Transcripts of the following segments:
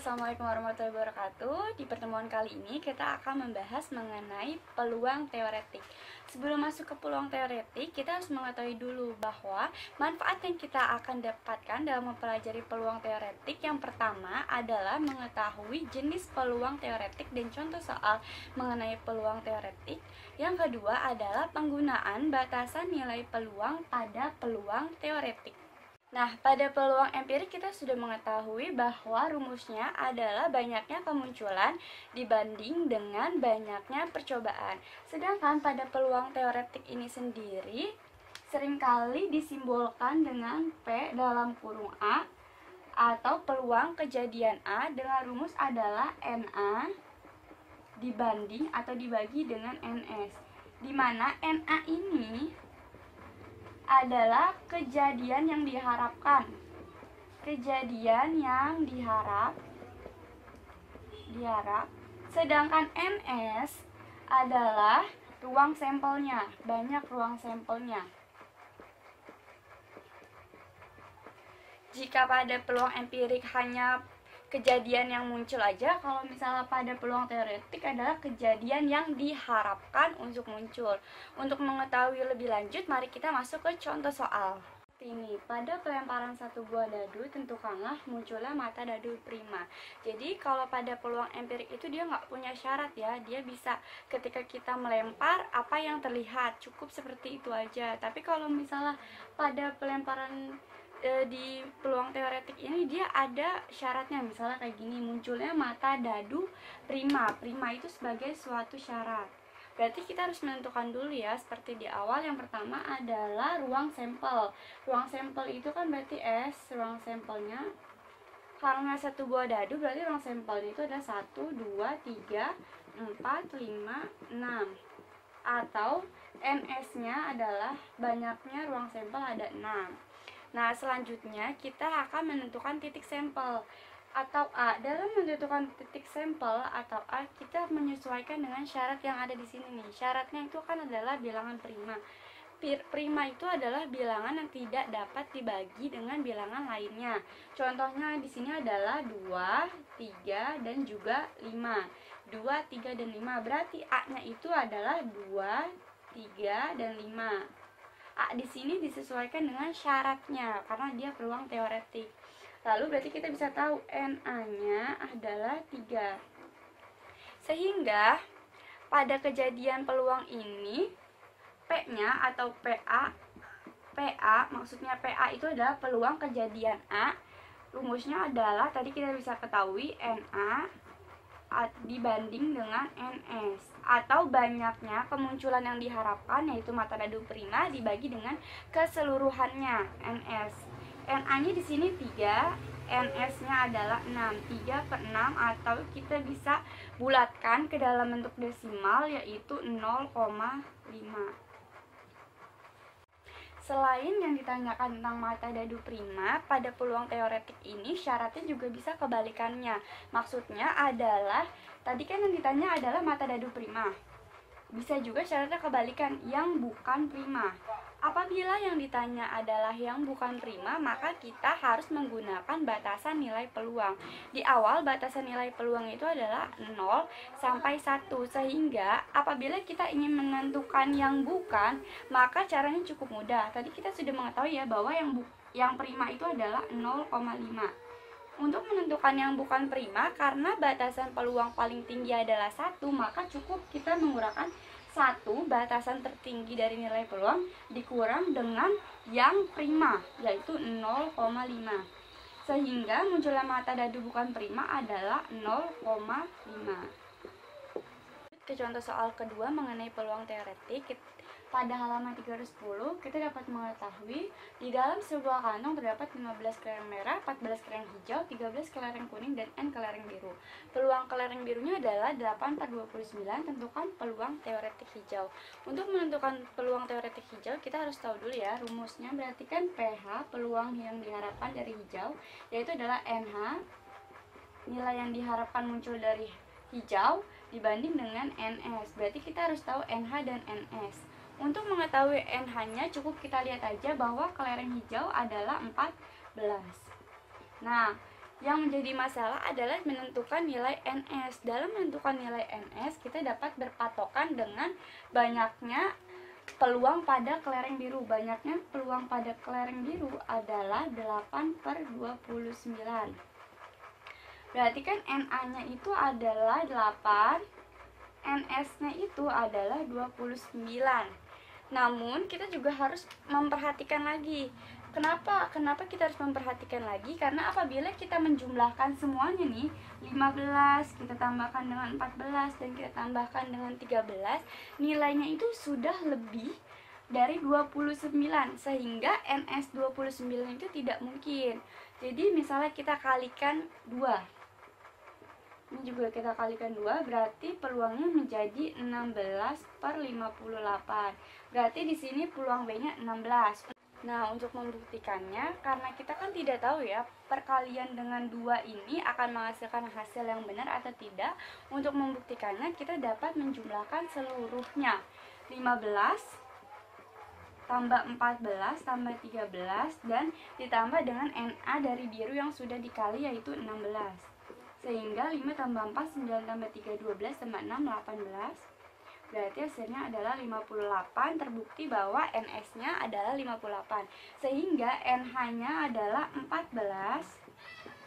Assalamualaikum warahmatullahi wabarakatuh. Di pertemuan kali ini kita akan membahas mengenai peluang teoretik. Sebelum masuk ke peluang teoretik, kita harus mengetahui dulu bahwa manfaat yang kita akan dapatkan dalam mempelajari peluang teoretik yang pertama adalah mengetahui jenis peluang teoretik dan contoh soal mengenai peluang teoretik. Yang kedua adalah penggunaan batasan nilai peluang pada peluang teoretik. Nah, pada peluang empirik kita sudah mengetahui bahwa rumusnya adalah banyaknya kemunculan dibanding dengan banyaknya percobaan. Sedangkan pada peluang teoretik ini sendiri seringkali disimbolkan dengan P dalam kurung A atau peluang kejadian A dengan rumus adalah NA dibanding atau dibagi dengan NS, di mana NA ini adalah kejadian yang diharapkan. Kejadian yang diharap. Sedangkan NS adalah ruang sampelnya, banyak ruang sampelnya. Jika pada peluang empirik hanya kejadian yang muncul aja, kalau misalnya pada peluang teoretik adalah kejadian yang diharapkan untuk muncul. Untuk mengetahui lebih lanjut, mari kita masuk ke contoh soal. Ini, pada pelemparan satu buah dadu, tentukanlah munculnya mata dadu prima. Jadi kalau pada peluang empirik itu dia nggak punya syarat ya, dia bisa ketika kita melempar apa yang terlihat, cukup seperti itu aja. Tapi kalau misalnya pada pelemparan di peluang teoretik ini dia ada syaratnya, misalnya kayak gini, munculnya mata dadu prima. Prima itu sebagai suatu syarat. Berarti kita harus menentukan dulu ya, seperti di awal. Yang pertama adalah ruang sampel. Ruang sampel itu kan berarti S, ruang sampelnya. Karena satu buah dadu berarti ruang sampelnya itu ada 1, 2, 3, 4, 5, 6. Atau NS-nya adalah banyaknya ruang sampel ada 6. Nah, selanjutnya kita akan menentukan titik sampel atau A. Dalam menentukan titik sampel atau A, kita menyesuaikan dengan syarat yang ada di sini nih. Syaratnya itu kan adalah bilangan prima. Prima itu adalah bilangan yang tidak dapat dibagi dengan bilangan lainnya. Contohnya di sini adalah 2, 3, dan juga 5. 2, 3, dan 5. Berarti A-nya itu adalah 2, 3, dan 5. A di sini disesuaikan dengan syaratnya karena dia peluang teoretik. Lalu berarti kita bisa tahu NA-nya adalah 3. Sehingga pada kejadian peluang ini P-nya atau PA maksudnya PA itu adalah peluang kejadian A. Rumusnya adalah tadi kita bisa ketahui NA dibanding dengan NS, atau banyaknya kemunculan yang diharapkan yaitu mata dadu prima dibagi dengan keseluruhannya NS. NA-nya di sini 3, NS-nya adalah 6. 3/6 atau kita bisa bulatkan ke dalam bentuk desimal yaitu 0,5. Selain yang ditanyakan tentang mata dadu prima, pada peluang teoretik ini syaratnya juga bisa kebalikannya. Maksudnya adalah, tadi kan yang ditanya adalah mata dadu prima. Bisa juga syaratnya kebalikan, yang bukan prima. Apabila yang ditanya adalah yang bukan prima, maka kita harus menggunakan batasan nilai peluang. Di awal batasan nilai peluang itu adalah 0 sampai 1, sehingga apabila kita ingin menentukan yang bukan, maka caranya cukup mudah. Tadi kita sudah mengetahui ya bahwa yang prima itu adalah 0,5. Untuk menentukan yang bukan prima, karena batasan peluang paling tinggi adalah 1, maka cukup kita menggunakan 1 batasan tertinggi dari nilai peluang dikurang dengan yang prima yaitu 0,5, sehingga munculnya mata dadu bukan prima adalah 0,5. Ke contoh soal kedua mengenai peluang teoretik, pada halaman 310 kita dapat mengetahui di dalam sebuah kantong terdapat 15 kelereng merah, 14 kelereng hijau, 13 kelereng kuning, dan N kelereng biru. Peluang kelereng birunya adalah 8 per 29. Tentukan peluang teoretik hijau. Untuk menentukan peluang teoretik hijau kita harus tahu dulu ya rumusnya. Berarti kan PH peluang yang diharapkan dari hijau yaitu adalah NH nilai yang diharapkan muncul dari hijau dibanding dengan NS. Berarti kita harus tahu NH dan NS. Untuk mengetahui NH-nya cukup kita lihat aja bahwa kelereng hijau adalah 14. Nah, Yang menjadi masalah adalah menentukan nilai NS. Dalam menentukan nilai NS, kita dapat berpatokan dengan banyaknya peluang pada kelereng biru. Banyaknya peluang pada kelereng biru adalah 8/29. Berarti kan NA-nya itu adalah 8, NS-nya itu adalah 29. Namun kita juga harus memperhatikan lagi. Kenapa kita harus memperhatikan lagi? Karena apabila kita menjumlahkan semuanya nih, 15 kita tambahkan dengan 14 dan kita tambahkan dengan 13, nilainya itu sudah lebih dari 29, sehingga NS 29 itu tidak mungkin. Jadi misalnya kita kalikan 2, ini juga kita kalikan 2, berarti peluangnya menjadi 16/58. Berarti di sini peluang B-nya 16. Nah, untuk membuktikannya, karena kita kan tidak tahu ya, perkalian dengan 2 ini akan menghasilkan hasil yang benar atau tidak. Untuk membuktikannya, kita dapat menjumlahkan seluruhnya. 15 tambah 14 tambah 13 dan ditambah dengan NA dari biru yang sudah dikali, yaitu 16. Sehingga 5 tambah 4, 9 tambah 3, 12 tambah 6, 18. Berarti hasilnya adalah 58. Terbukti bahwa NS-nya adalah 58. Sehingga NH-nya /nya adalah 14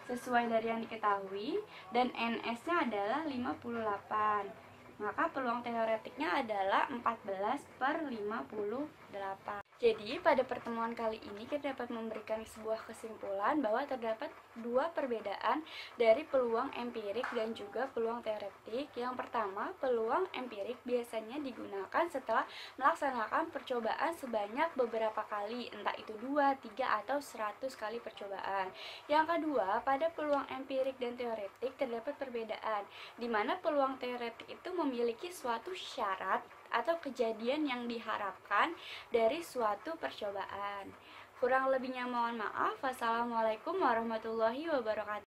sesuai dari yang diketahui, dan NS-nya adalah 58. Maka peluang teoretiknya adalah 14/58. Jadi pada pertemuan kali ini kita dapat memberikan sebuah kesimpulan bahwa terdapat dua perbedaan dari peluang empirik dan juga peluang teoretik. Yang pertama, peluang empirik biasanya digunakan setelah melaksanakan percobaan sebanyak beberapa kali, entah itu 2, 3, atau 100 kali percobaan. Yang kedua, pada peluang empirik dan teoretik terdapat perbedaan, di mana peluang teoretik itu memiliki suatu syarat atau kejadian yang diharapkan dari suatu percobaan. Kurang lebihnya mohon maaf. Wassalamualaikum warahmatullahi wabarakatuh.